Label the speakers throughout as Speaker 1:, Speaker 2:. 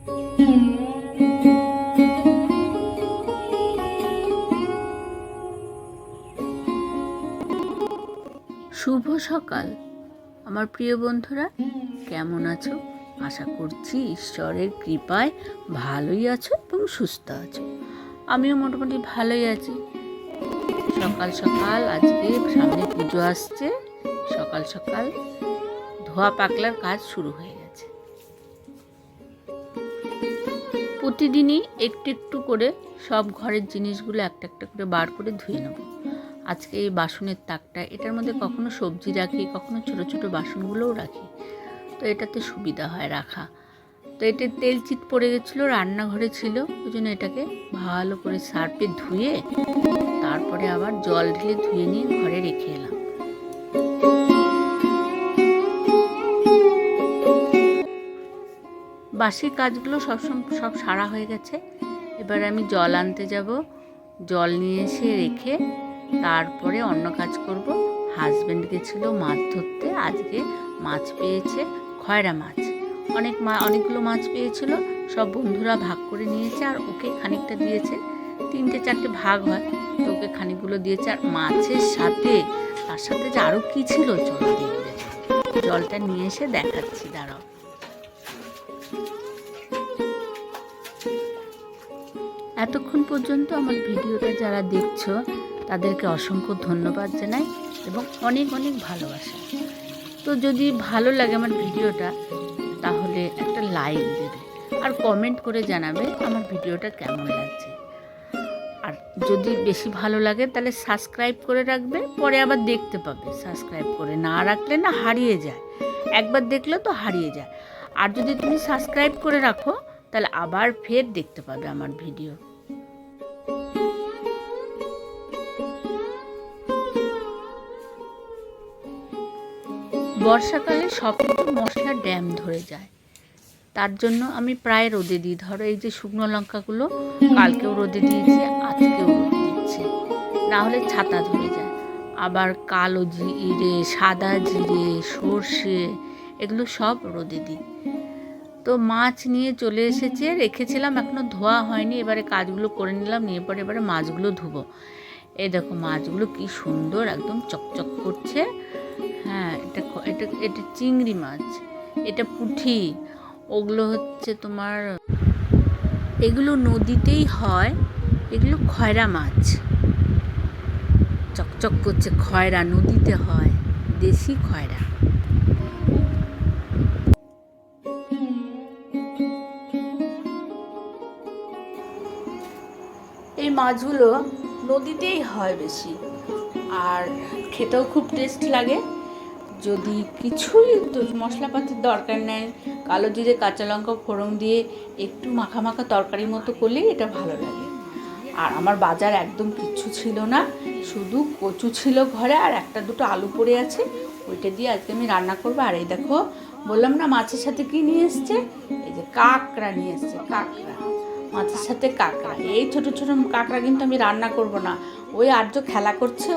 Speaker 1: শুভ সকাল আমার প্রিয় বন্ধুরা, কেমন আছো? আশা করছি ঈশ্বরের কৃপায় ভালোই আছো এবং সুস্থ আছো। আমিও মোটামুটি ভালোই আছি। সকাল সকাল আজকে সামনে পুজো আসছে, সকাল সকাল ধোয়া পাকলার কাজ শুরু হয়ে গেছে। প্রতিদিনই একটু একটু করে সব ঘরের জিনিসগুলো একটা একটা করে বার করে ধুয়ে নেব। আজকে এই বাসনের তাকটা, এটার মধ্যে কখনো সবজি রাখি, কখনো ছোট ছোট বাসনগুলোও রাখি, তো এটাতে সুবিধা হয় রাখা। তো এটা তেল চিট পড়ে গেছিলো, রান্নাঘরে ছিল, ওই জন্য এটাকে ভালো করে সার্ফে ধুয়ে তারপরে আবার জল ঢেলে ধুয়ে নিয়ে ঘরে রেখে এলাম। বাসি কাজগুলো সব সারা হয়ে গেছে। এবার আমি জল আনতে যাব, জল নিয়ে এসে রেখে তারপরে অন্য কাজ করব। হাজব্যান্ড গেছিলো মাছ ধরতে, আজকে মাছ পেয়েছে, খয়রা মাছ। অনেকগুলো মাছ পেয়েছিল, সব বন্ধুরা ভাগ করে নিয়েছে, আর ওকে খানিকটা দিয়েছে। 3-4টে ভাগ হয়, তো ওকে খানিকগুলো দিয়েছে। আর মাছের সাথে তার সাথে যে আরও কী ছিল চলো দেখবে। জলটা নিয়ে এসে দেখাচ্ছি, দাঁড়াও। এতক্ষণ পর্যন্ত আমার ভিডিওটা যারা দেখছো তাদেরকে অসংখ্য ধন্যবাদ জানাই এবং অনেক অনেক ভালোবাসা। তো যদি ভালো লাগে আমার ভিডিওটা, তাহলে একটা লাইক দেবে আর কমেন্ট করে জানাবে আমার ভিডিওটা কেমন লাগছে। আর যদি বেশি ভালো লাগে তাহলে সাবস্ক্রাইব করে রাখবে, পরে আবার দেখতে পাবে। সাবস্ক্রাইব করে না রাখলে না হারিয়ে যায়, একবার দেখলে তো হারিয়ে যায়। আর যদি তুমি সাবস্ক্রাইব করে রাখো তাহলে আবার ফের দেখতে পাবে আমার ভিডিও। বর্ষাকালে সব কিছু মশলা ড্যাম ধরে যায়, তার জন্য আমি প্রায় রোদে দিই। ধরো এই যে শুকনো লঙ্কাগুলো কালকেও রোদে দিয়েছি, আজকেও রোদে দিচ্ছে, না হলে ছাতা ধরে যায়। আবার কালো জিরে, সাদা জিরে, সর্ষে, এগুলো সব রোদে দিই। তো মাছ নিয়ে চলে এসেছে, রেখেছিলাম, এখনও ধোয়া হয়নি। এবারে কাজগুলো করে নিলাম, নিয়ে পরে এবারে মাছগুলো ধুবো। এই দেখো মাছগুলো কি সুন্দর একদম চকচক করছে। হ্যাঁ, এটা চিংড়ি মাছ, এটা পুঁটি, ওগুলো হচ্ছে তোমার, এগুলো নদীতেই হয়, এগুলো খয়রা মাছ। চকচক করছে, খয়রা নদীতে হয়, দেশি খয়রা। এই মাছগুলো নদীতেই হয় বেশি, আর খেতেও খুব টেস্ট লাগে। যদি কিছুই মশলাপাতির দরকার নেই, কালো জিরে কাঁচা লঙ্কা ফোড়ন দিয়ে একটু মাখা মাখা তরকারির মতো করলেই এটা ভালো লাগে। আর আমার বাজার একদম কিচ্ছু ছিল না, শুধু কচু ছিল ঘরে, আর 1-2টো আলু পড়ে আছে, ওইটা দিয়ে আজকে আমি রান্না করবো। আর এই দেখো, বললাম না মাছের সাথে কি নিয়ে এসছে, এই যে কাঁকড়া নিয়ে এসছে, কাঁকড়া, মাছের সাথে কাঁকড়া। এই ছোট ছোট কাঁকড়া কিন্তু আমি রান্না করব না, ওই আর্য খেলা করছে,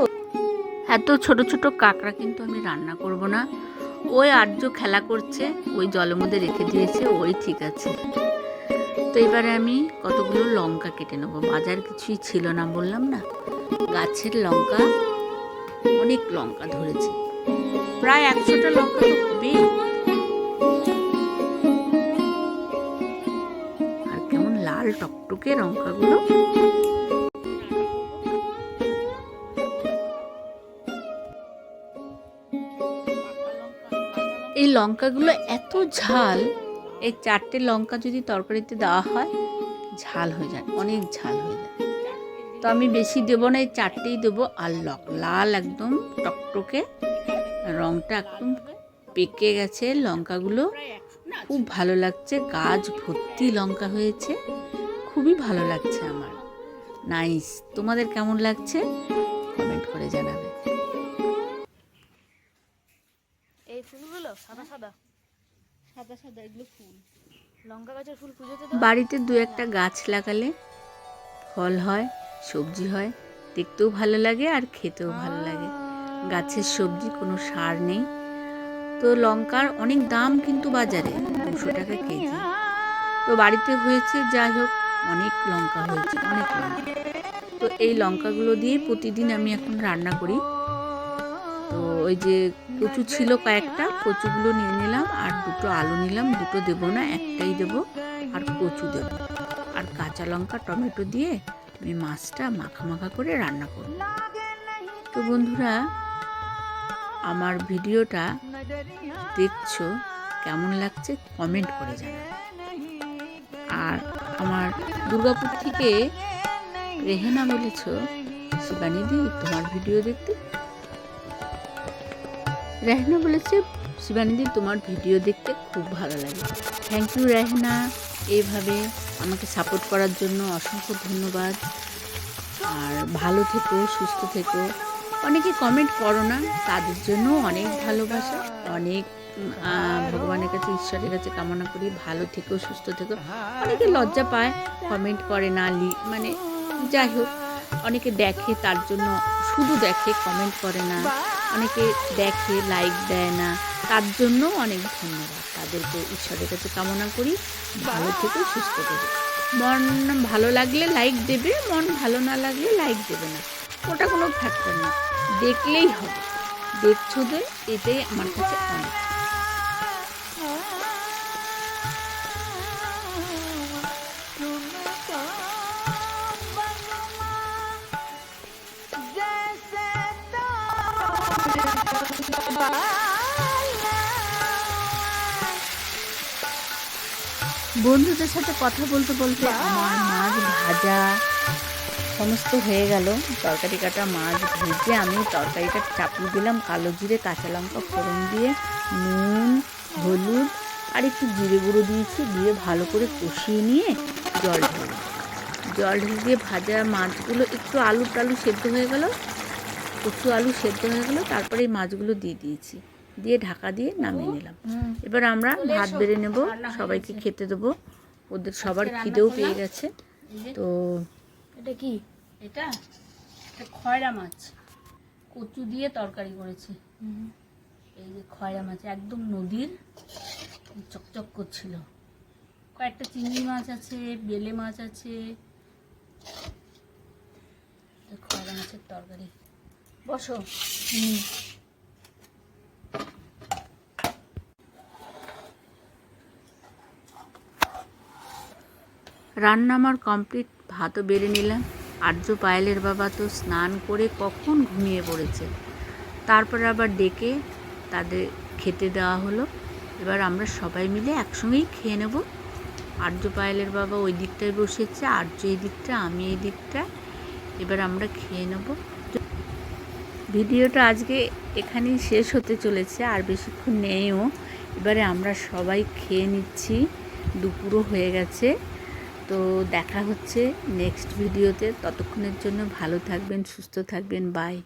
Speaker 1: এত ছোট ছোট কাঁকড়া কিন্তু আমি রান্না করব না। ওই আর্য খেলা করছে, ওই জলের মধ্যে রেখে দিয়েছে, ওই ঠিক আছে। তো এবারে আমি কতগুলো লঙ্কা কেটে নেবো, বাজার কিছুই ছিল না, বললাম না, গাছের লঙ্কা, অনেক লঙ্কা ধরেছে, প্রায় 100টা লঙ্কা তো হবেই। আর কেমন লাল টকটকে লঙ্কাগুলো। এই লঙ্কাগুলো এত ঝাল, এই 4টে লঙ্কা যদি তরকারিতে দেওয়া হয় ঝাল হয়ে যায়, অনেক ঝাল হয়ে যায়। তো আমি বেশি দেবো না, এই 4টেই দেবো। আর লাল একদম টকটকে, রঙটা একদম পেকে গেছে লঙ্কাগুলো, খুব ভালো লাগছে। গাছ ভর্তি লঙ্কা হয়েছে, খুবই ভালো লাগছে আমার। নাইস। তোমাদের কেমন লাগছে কমেন্ট করে জানাবে।
Speaker 2: এই ফুলগুলো সাদা সাদা সাদা সাদা, এগুলো ফুল, লঙ্কা গাছের ফুল পুজোতে
Speaker 1: বাড়িতে 2-1টা গাছ লাগালে ফল হয়, সবজি হয়, দেখতেও ভালো লাগে আর খেতেও ভালো লাগে। গাছের সবজি, কোনো সার নেই। তো লঙ্কার অনেক দাম কিন্তু বাজারে, 200 টাকা কেজি। তো বাড়িতে হয়েছে, যাই হোক অনেক লঙ্কা হয়েছে, অনেক লঙ্কা। তো এই লঙ্কাগুলো দিয়ে প্রতিদিন আমি এখন রান্না করি। তো ওই যে কচু ছিল কয়েকটা, কচুগুলো নিয়ে নিলাম, আর দুটো আলু নিলাম, দুটো দেবো না, একটাই দেবো, আর কচু দেবো, আর কাঁচা লঙ্কা টমেটো দিয়ে আমি মাছটা মাখা মাখা করে রান্না করব। তো বন্ধুরা, আমার ভিডিওটা দেখছো, কেমন লাগছে কমেন্ট করে জানাবে। আর আমার দুর্গাপুর থেকে রেহেনা বলেছ, শিবানীদি তোমার ভিডিও দেখতে। রেহেনা বলেছে, শিবানীদি তোমার ভিডিও দেখতে খুব ভালো লাগে। থ্যাংক ইউ রেহেনা, এইভাবে আমাকে সাপোর্ট করার জন্য অসংখ্য ধন্যবাদ। আর ভালো থেকো, সুস্থ থেকো। অনেকে কমেন্ট করো না, তাদের জন্য অনেক ভালোবাসা, অনেক ভগবানের কাছে, ঈশ্বরের কাছে কামনা করি ভালো থেকো, সুস্থ থেকো। অনেকে লজ্জা পায়, কমেন্ট করে না, মানে যাই হোক, অনেকে দেখে তার জন্য শুধু দেখে, কমেন্ট করে না। অনেকে দেখে, লাইক দেয় না, তার জন্য অনেক ধন্যবাদ। তাদেরকে ঈশ্বরের কাছে কামনা করি ভালো থেকো, সুস্থ থেকো। মন ভালো লাগলে লাইক দেবে, মন ভালো না লাগলে লাইক দেবে না, ওটা কোনো ফ্যাক্টর না, দেখলেই হবে। দেখছো যে, এটাই আমার কাছে অনেক। বন্ধুদের সাথে কথা বলতে বলতে আমার মাছ ভাজা সমস্ত হয়ে গেল। তরকারি কাটা মাছ ভেজে আমি তরকারিটা চাপিয়ে দিলাম, কালো জিরে কাঁচা লঙ্কা ফোড়ন দিয়ে, নুন হলুদ আর একটু জিরে গুঁড়ো দিয়েছি, দিয়ে ভালো করে কষিয়ে নিয়ে জল ঢেলে দিয়ে ভাজা মাছগুলো একটু আলু টালু সেদ্ধ হয়ে গেল, কচু আলু সেদ্ধ হয়ে গেল, তারপরে এই মাছগুলো দিয়ে দিয়েছি, দিয়ে ঢাকা দিয়ে নামিয়ে নিলাম। এবার আমরা ভাত বেড়ে নেব, সবাইকে খেতে দেবো, ওদের সবার খিদেও পেয়ে গেছে। তো
Speaker 2: এটা কি?
Speaker 1: এটা খয়রা মাছ কচু দিয়ে তরকারি করেছি। এই যে খয়রা মাছ একদম নদীর, চকচক করছিল। কয়েকটা চিংড়ি মাছ আছে, বেলে মাছ আছে, খয়রা মাছের তরকারি। বসো। রান্না আমার কমপ্লিট, ভাতও বেড়ে নিলাম। আর্য পায়েলের বাবা তো স্নান করে কখন ঘুমিয়ে পড়েছে, তারপরে আবার ডেকে তাদের খেতে দেওয়া হলো। এবার আমরা সবাই মিলে একসঙ্গেই খেয়ে নেব। আর্য পায়েলের বাবা ওই দিকটায় বসেছে, আর্য এই দিকটা, আমি এই দিকটা। এবার আমরা খেয়ে নেব। ভিডিওটা আজকে এখানেই শেষ হতে চলেছে, আর বেশিক্ষণ নেইও। এবারে আমরা সবাই খেয়ে নিচ্ছি, দুপুরও হয়ে গেছে। তো দেখা হচ্ছে নেক্সট ভিডিওতে, ততক্ষণের জন্য ভালো থাকবেন, সুস্থ থাকবেন, বাই।